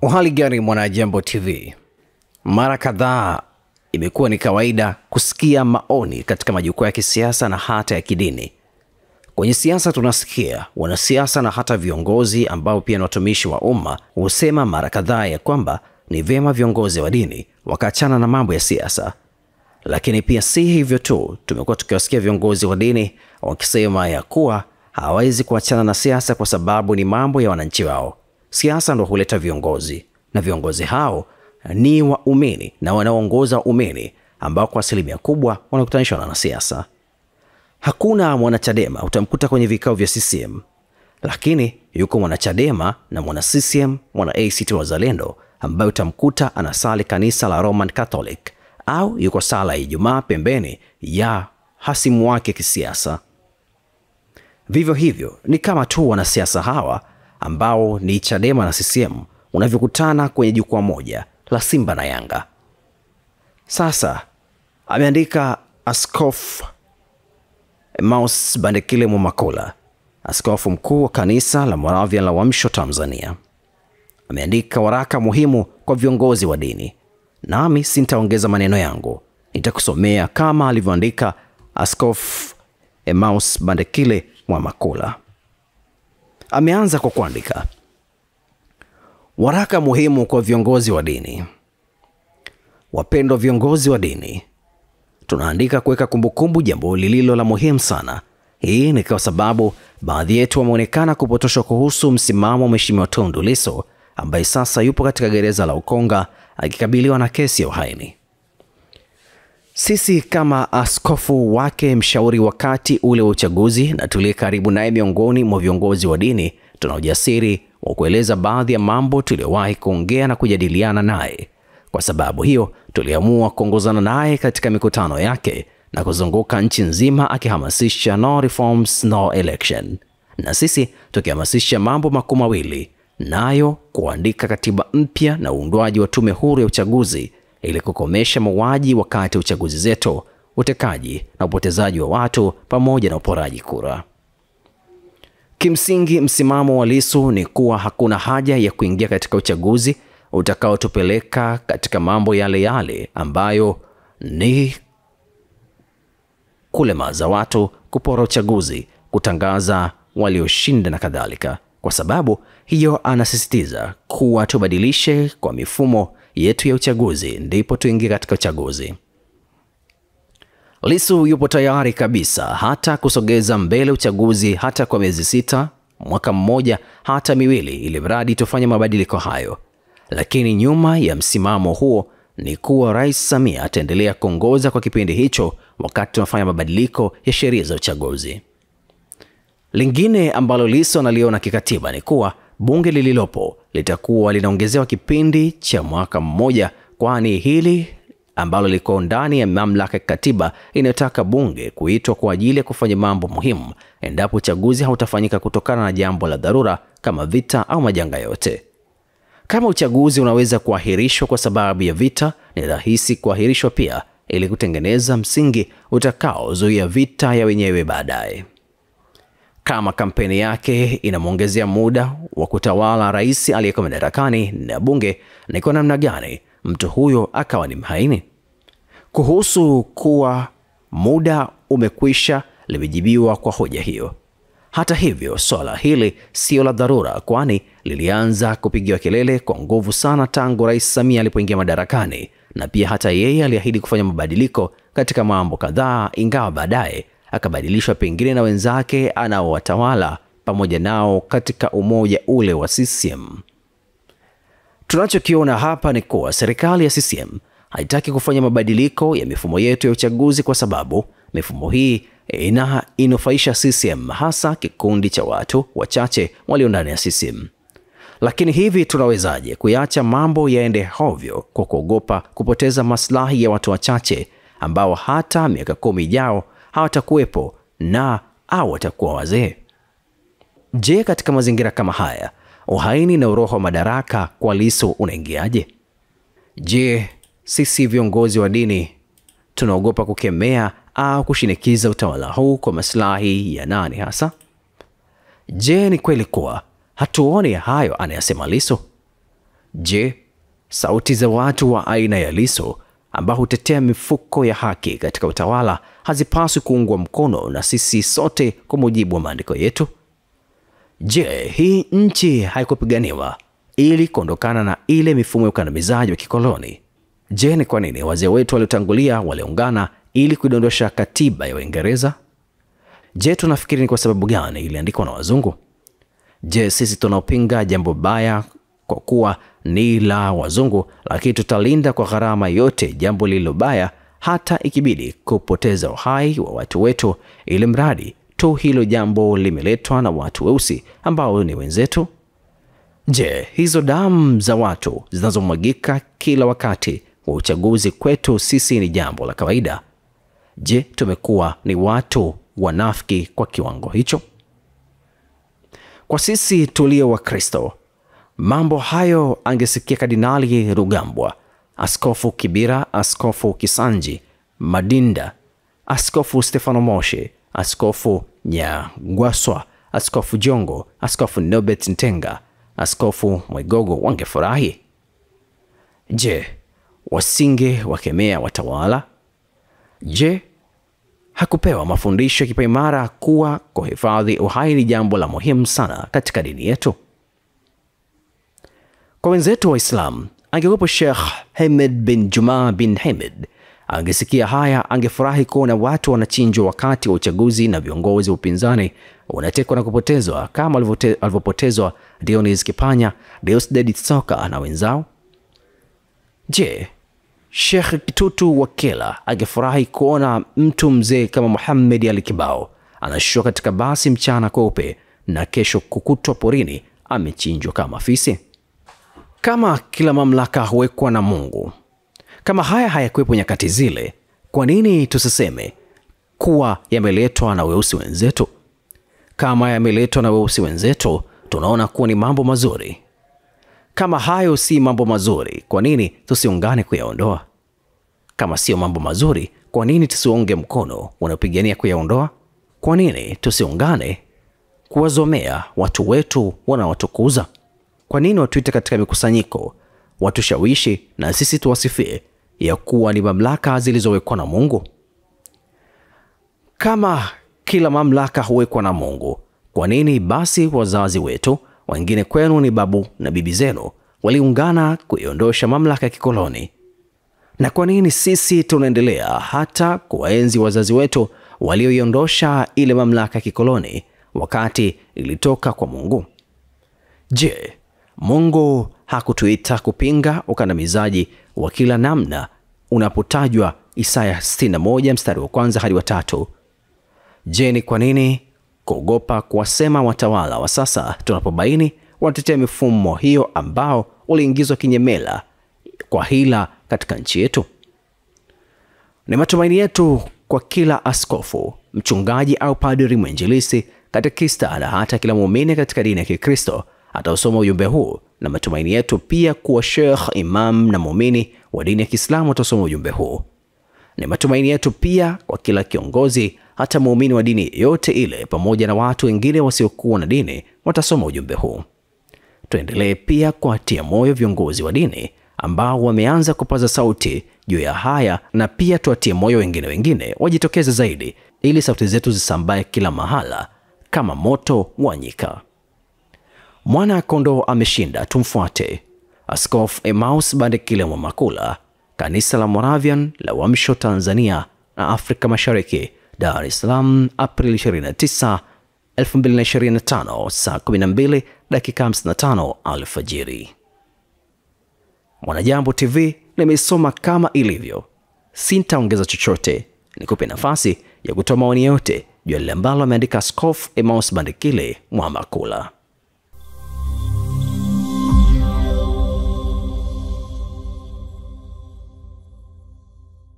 Uhali gani mwana Jambo TV? Mara kadhaa imekuwa ni kawaida kusikia maoni katika majukwaa ya kisiasa na hata ya kidini. Kwenye siasa tunasikia wanasiasa na hata viongozi ambao pia ni watumishi wa umma husema mara kadhaa ya kwamba ni vyema viongozi wa dini wakaachana na mambo ya siasa. Lakini pia si hivyo tu, tumekuwa tukiwasikia viongozi wa dini wakisema ya kuwa hawawezi kuachana na siasa kwa sababu ni mambo ya wananchi wao. Siasa ndio huleta viongozi, na viongozi hao ni waumini na wanaoongoza waumini ambao kwa asilimia kubwa wanakutanishwa na wanasiasa. Hakuna mwanachadema utamkuta kwenye vikao vya CCM, lakini yuko mwanachadema na mwana CCM, mwana ACT Wazalendo ambaye utamkuta anasali kanisa la Roman Catholic au yuko sala ya Ijumaa pembeni ya hasimu wake kisiasa. Vivyo hivyo ni kama tu wanasiasa hawa ambao ni Chadema na CCM unavyokutana kwenye jukwaa moja la Simba na Yanga. Sasa ameandika Askofu Emmaus Bandekile Mwamakula, askofu mkuu wa kanisa la Moravian la Uamsho Tanzania. Ameandika waraka muhimu kwa viongozi wa dini. Nami sintaongeza maneno yangu, nitakusomea kama alivyoandika Askofu Emmaus Bandekile Mwamakula. Ameanza kwa kuandika: waraka muhimu kwa viongozi wa dini. Wapendwa viongozi wa dini, tunaandika kuweka kumbukumbu jambo lililo la muhimu sana. Hii ni kwa sababu baadhi yetu wameonekana kupotoshwa kuhusu msimamo wa Mheshimiwa Tundu Lissu ambaye sasa yupo katika gereza la Ukonga akikabiliwa na kesi ya uhaini. Sisi kama askofu wake mshauri wakati ule wa uchaguzi na tuliye karibu naye miongoni mwa viongozi wa dini, tuna ujasiri wa kueleza baadhi ya mambo tuliyowahi kuongea na kujadiliana naye. Kwa sababu hiyo tuliamua kuongozana naye katika mikutano yake na kuzunguka nchi nzima akihamasisha no reforms no election, na sisi tukihamasisha mambo makuu mawili, nayo kuandika katiba mpya na uundwaji wa tume huru ya uchaguzi ili kukomesha mauaji wakati uchaguzi zetu, utekaji na upotezaji wa watu pamoja na uporaji kura. Kimsingi msimamo wa Lissu ni kuwa hakuna haja ya kuingia katika uchaguzi utakaotupeleka katika mambo yale yale ambayo ni kulemaza watu, kupora uchaguzi, kutangaza walioshinda na kadhalika. Kwa sababu hiyo anasisitiza kuwa tubadilishe kwa mifumo yetu ya uchaguzi ndipo tuingie katika uchaguzi. Lissu yupo tayari kabisa hata kusogeza mbele uchaguzi hata kwa miezi 6, mwaka mmoja, hata miwili, ili mradi tufanye mabadiliko hayo. Lakini nyuma ya msimamo huo ni kuwa Rais Samia ataendelea kuongoza kwa kipindi hicho wakati tunafanya mabadiliko ya sheria za uchaguzi. Lingine ambalo Lissu analiona kikatiba ni kuwa bunge lililopo litakuwa linaongezewa kipindi cha mwaka mmoja, kwani hili ambalo liko ndani ya mamlaka ya katiba inataka bunge kuitwa kwa ajili ya kufanya mambo muhimu endapo uchaguzi hautafanyika kutokana na jambo la dharura kama vita au majanga yote. Kama uchaguzi unaweza kuahirishwa kwa sababu ya vita, ni rahisi kuahirishwa pia ili kutengeneza msingi utakaozuia vita ya wenyewe baadaye. Kama kampeni yake inamuongezea muda wa kutawala rais aliyeko madarakani na bunge, ni kwa namna gani mtu huyo akawa ni mhaini? Kuhusu kuwa muda umekwisha limejibiwa kwa hoja hiyo. Hata hivyo, swala hili sio la dharura, kwani lilianza kupigiwa kelele kwa nguvu sana tangu Rais Samia alipoingia madarakani, na pia hata yeye aliahidi kufanya mabadiliko katika mambo kadhaa, ingawa baadaye akabadilishwa pengine na wenzake anaowatawala pamoja nao katika umoja ule wa CCM. Tunachokiona hapa ni kuwa serikali ya CCM haitaki kufanya mabadiliko ya mifumo yetu ya uchaguzi kwa sababu mifumo hii inufaisha CCM, hasa kikundi cha watu wachache walio ndani ya CCM. Lakini hivi tunawezaje kuacha mambo yaende hovyo kwa kuogopa kupoteza maslahi ya watu wachache ambao hata miaka 10 ijao hawatakuwepo na au watakuwa wazee? Je, katika mazingira kama haya uhaini na uroho wa madaraka kwa Lissu unaingiaje? Je, sisi viongozi wa dini tunaogopa kukemea au kushinikiza utawala huu kwa maslahi ya nani hasa? Je, ni kweli kuwa hatuoni hayo anayasema Lissu? Je, sauti za watu wa aina ya Lissu ambao hutetea mifuko ya haki katika utawala hazipaswi kuungwa mkono na sisi sote kwa mujibu wa maandiko yetu? Je, hii nchi haikupiganiwa ili kuondokana na ile mifumo ya ukandamizaji wa kikoloni? Je, ni kwa nini wazee wetu waliotangulia waliungana ili kuidondosha katiba ya Uingereza? Je, tunafikiri ni kwa sababu gani iliandikwa na wazungu? Je, sisi tunaopinga jambo baya kwa kuwa ni la wazungu, lakini tutalinda kwa gharama yote jambo lililo baya, hata ikibidi kupoteza uhai wa watu wetu, ili mradi tu hilo jambo limeletwa na watu weusi ambao ni wenzetu? Je, hizo damu za watu zinazomwagika kila wakati wa uchaguzi kwetu sisi ni jambo la kawaida? Je, tumekuwa ni watu wanafiki kwa kiwango hicho? Kwa sisi tulio wa Kristo, mambo hayo angesikia Kardinali Rugambwa, Askofu Kibira, Askofu Kisanji Madinda, Askofu Stefano Moshe, Askofu Nyangwaswa, Askofu Jongo, Askofu Nobet Ntenga, Askofu Mwigogo wangefurahi? Je, wasinge wakemea watawala? Je, hakupewa mafundisho ya kipaimara kuwa kuhifadhi uhai ni jambo la muhimu sana katika dini yetu? Kwa wenzetu wa Islam, angekuwepo Sheikh Hamed bin Juma bin Hamed, angesikia haya angefurahi kuona watu wanachinjwa wakati wa uchaguzi na viongozi wa upinzani wanatekwa na kupotezwa kama alivyopotezwa Dionis Kipanya, Deusdedit Soka na wenzao. Je, Sheikh Kitutu Wakela angefurahi kuona mtu mzee kama Muhammad Ali Kibao anashushwa katika basi mchana kweupe na kesho kukutwa porini amechinjwa kama fisi? Kama kila mamlaka huwekwa na Mungu, kama haya hayakuwepo nyakati zile, kwa nini tusiseme kuwa yameletwa na weusi wenzetu? Kama yameletwa na weusi wenzetu, tunaona kuwa ni mambo mazuri. Kama hayo si mambo mazuri, kwa nini tusiungane kuyaondoa? Kama sio mambo mazuri, kwa nini tusiunge mkono wanapigania kuyaondoa? Kwa nini tusiungane kuwazomea watu wetu wanaotukuza? Kwa nini watuite katika mikusanyiko, watushawishi na sisi tuwasifie ya kuwa ni mamlaka zilizowekwa na Mungu? Kama kila mamlaka huwekwa na Mungu, kwa nini basi wazazi wetu, wengine kwenu ni babu na bibi zenu, waliungana kuiondosha mamlaka ya kikoloni? Na kwa nini sisi tunaendelea hata kuwaenzi wazazi wetu walioiondosha ile mamlaka ya kikoloni wakati ilitoka kwa Mungu? Je, Mungu hakutuita kupinga ukandamizaji wa kila namna unapotajwa Isaya 61 mstari wa 1 hadi wa 3? Je, ni kwa nini kuogopa kuwasema watawala wa sasa tunapobaini wanatetea mifumo hiyo ambao uliingizwa kinyemela kwa hila katika nchi yetu? Ni matumaini yetu kwa kila askofu, mchungaji au padri mwinjilisti, katekista na hata kila muumini katika dini ya Kikristo atausoma ujumbe huu, na matumaini yetu pia kuwa sheikh, imam na muumini wa dini ya Kiislamu atasoma ujumbe huu. Ni matumaini yetu pia kwa kila kiongozi, hata muumini wa dini yote ile, pamoja na watu wengine wasiokuwa na dini watasoma ujumbe huu. Tuendelee pia kuwatia moyo viongozi wa dini ambao wameanza kupaza sauti juu ya haya, na pia tuwatie moyo wengine wajitokeze zaidi ili sauti zetu zisambae kila mahala kama moto wa nyika. Mwana kondoo ameshinda, tumfuate. Askofu Emmaus Bandekile Mwamakula, Kanisa la Moravian la Uamsho Tanzania na Afrika Mashariki, Dar es Salaam, Aprili 29, 2025, saa 12:55 alfajiri. Mwanajambo TV nimesoma kama ilivyo. Sintaongeza chochote. Nikupe nafasi ya kutoa maoni yote juu ya lile ambalo ameandika Askofu Emmaus Bandekile Mwamakula.